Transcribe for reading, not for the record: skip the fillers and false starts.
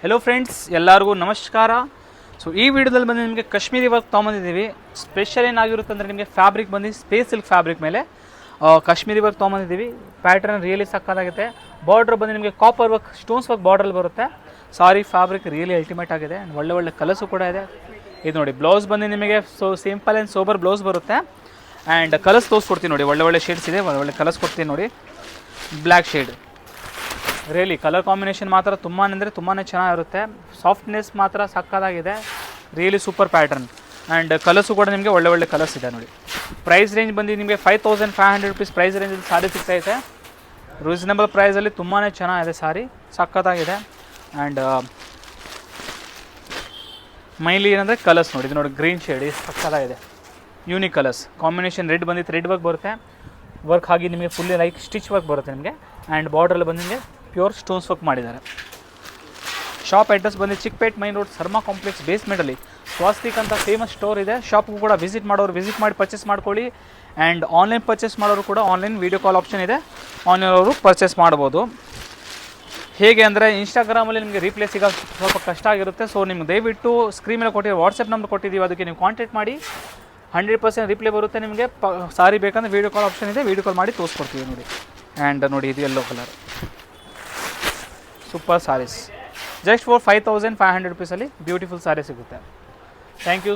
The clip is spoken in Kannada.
ಹೆಲೋ ಫ್ರೆಂಡ್ಸ್, ಎಲ್ಲರಿಗೂ ನಮಸ್ಕಾರ. ಸೊ ಈ ವಿಡಿಯೋದಲ್ಲಿ ಬಂದು ನಿಮಗೆ ಕಾಶ್ಮೀರಿ ವರ್ಕ್ ತೊಗೊಂಬಂದಿದ್ದೀವಿ. ಸ್ಪೆಷಲ್ ಏನಾಗಿರುತ್ತೆ ಅಂದರೆ ನಿಮಗೆ ಫ್ಯಾಬ್ರಿಕ್ ಬಂದು ಸ್ಪೇಸ್ ಸಿಲ್ಕ್ ಫ್ಯಾಬ್ರಿಕ್ ಮೇಲೆ ಕಾಶ್ಮೀರಿ ವರ್ಕ್ ತೊಗೊಂಬಂದಿದ್ದೀವಿ. ಪ್ಯಾಟ್ರನ್ ರಿಯಲಿ ಸಕ್ಕತ್ತಾಗುತ್ತೆ. ಬಾರ್ಡ್ರ್ ಬಂದು ನಿಮಗೆ ಕಾಪರ್ ವರ್ಕ್, ಸ್ಟೋನ್ಸ್ ವರ್ಕ್ ಬಾರ್ಡ್ರಲ್ಲಿ ಬರುತ್ತೆ. ಸಾರಿ ಫ್ಯಾಬ್ರಿಕ್ ರಿಯಲಿ ಅಲ್ಟಿಮೇಟ್ ಆಗಿದೆ. ಒಳ್ಳೆ ಒಳ್ಳೆ ಕಲರ್ಸು ಕೂಡ ಇದೆ. ಇದು ನೋಡಿ, ಬ್ಲೌಸ್ ಬಂದು ನಿಮಗೆ ಸಿಂಪಲ್ ಆ್ಯಂಡ್ ಸೋಬರ್ ಬ್ಲೌಸ್ ಬರುತ್ತೆ. ಆ್ಯಂಡ್ ಕಲರ್ಸ್ ತೋರಿಸ್ಕೊಡ್ತೀನಿ ನೋಡಿ, ಒಳ್ಳೆ ಒಳ್ಳೆ ಶೇಡ್ಸ್ ಇದೆ, ಒಳ್ಳೆ ಕಲರ್ಸ್ ಕೊಡ್ತೀನಿ ನೋಡಿ. Black shade really colour combination ಮಾತ್ರ ತುಂಬಾ ಅಂದರೆ ತುಂಬಾ ಚೆನ್ನಾಗಿರುತ್ತೆ. ಸಾಫ್ಟ್ನೆಸ್ ಮಾತ್ರ ಸಕ್ಕತ್ತಾಗಿದೆ. Really super pattern. And colours ಕೂಡ ನಿಮಗೆ ಒಳ್ಳೆ ಒಳ್ಳೆ ಕಲರ್ಸ್ ಇದೆ ನೋಡಿ. ಪ್ರೈಸ್ ರೇಂಜ್ ಬಂದು ನಿಮಗೆ 5500 ರೂಪೀಸ್ ಪ್ರೈಸ್ ರೇಂಜಲ್ಲಿ ಸಾರಿ ಸಿಗ್ತಾಯಿದೆ. ರೀಸನಬಲ್ ಪ್ರೈಸಲ್ಲಿ ತುಂಬಾ ಚೆನ್ನಾಗಿದೆ ಸಾರಿ, ಸಕ್ಕತ್ತಾಗಿದೆ. ಆ್ಯಂಡ್ ಮೈಲಿ ಏನಂದರೆ ಕಲರ್ಸ್ ನೋಡಿ, ಇದು ನೋಡಿ ಗ್ರೀನ್ ಶೇಡ್ ಸಕ್ಕತ್ತಾಗಿದೆ. Unique colours combination. ರೆಡ್ ಬಂದಿತ್ತು, ರೆಡ್ ವರ್ಕ್ ಬರುತ್ತೆ. ವರ್ಕ್ ಆಗಿ ನಿಮಗೆ ಫುಲ್ಲಿ ಲೈಕ್ ಸ್ಟಿಚ್ ವರ್ಕ್ ಬರುತ್ತೆ ನಿಮಗೆ. ಆ್ಯಂಡ್ ಬಾರ್ಡ್ರಲ್ಲಿ ಬಂದು ನಿಮಗೆ ಪ್ಯೂರ್ ಸ್ಟೋನ್ಸ್ ವರ್ಕ್ ಮಾಡಿದ್ದಾರೆ. ಶಾಪ್ ಅಡ್ರೆಸ್ ಬಂದು Chickpet main road, Sarma complex ಬೇಸ್ಮೆಂಟಲ್ಲಿ ಸ್ವಾಸ್ತಿಕ್ ಅಂತ ಫೇಮಸ್ ಸ್ಟೋರ್ ಇದೆ. ಶಾಪ್ಗೂ ಕೂಡ ವಿಸಿಟ್ ಮಾಡೋರು ವಿಸಿಟ್ ಮಾಡಿ ಪರ್ಚೇಸ್ ಮಾಡ್ಕೊಳ್ಳಿ. ಆ್ಯಂಡ್ ಆನ್ಲೈನ್ ಪರ್ಚೇಸ್ ಮಾಡೋರು ಕೂಡ ಆನ್ಲೈನ್ ವೀಡಿಯೋ ಕಾಲ್ ಆಪ್ಷನ್ ಇದೆ, ಆನ್ಲೈನ್ ಅವರು ಪರ್ಚೇಸ್ ಮಾಡ್ಬೋದು. ಹೇಗೆ ಅಂದರೆ ಇನ್ಸ್ಟಾಗ್ರಾಮಲ್ಲಿ ನಿಮಗೆ ರೀಪ್ಲೇ ಸಿಗೋದು ಸ್ವಲ್ಪ ಕಷ್ಟ ಆಗಿರುತ್ತೆ. ಸೊ ನಿಮ್ಗೆ ದಯವಿಟ್ಟು ಸ್ಕ್ರೀನ್ ಮೇಲೆ ಕೊಟ್ಟಿರೋ ವಾಟ್ಸಪ್ ನಂಬರ್ ಕೊಟ್ಟಿದ್ದೀವಿ, ಅದಕ್ಕೆ ನೀವು ಕಾಂಟ್ಯಾಕ್ಟ್ ಮಾಡಿ. 100% ರಿಪ್ಲೈ ಬರುತ್ತೆ ನಿಮಗೆ. ಸಾರಿ ಬೇಕಂದರೆ ವೀಡಿಯೋ ಕಾಲ್ ಆಪ್ಷನ್ ಇದೆ, ವೀಡಿಯೋ ಕಾಲ್ ಮಾಡಿ ತೋರಿಸ್ಕೊಡ್ತೀವಿ ನೋಡಿ. ಆ್ಯಂಡ್ ನೋಡಿ, ಇದು yellow colour super saris. Just for 5500 ರೂಪೀಸಲ್ಲಿ ಬ್ಯೂಟಿಫುಲ್ ಸಾರಿ ಸಿಗುತ್ತೆ. Thank you.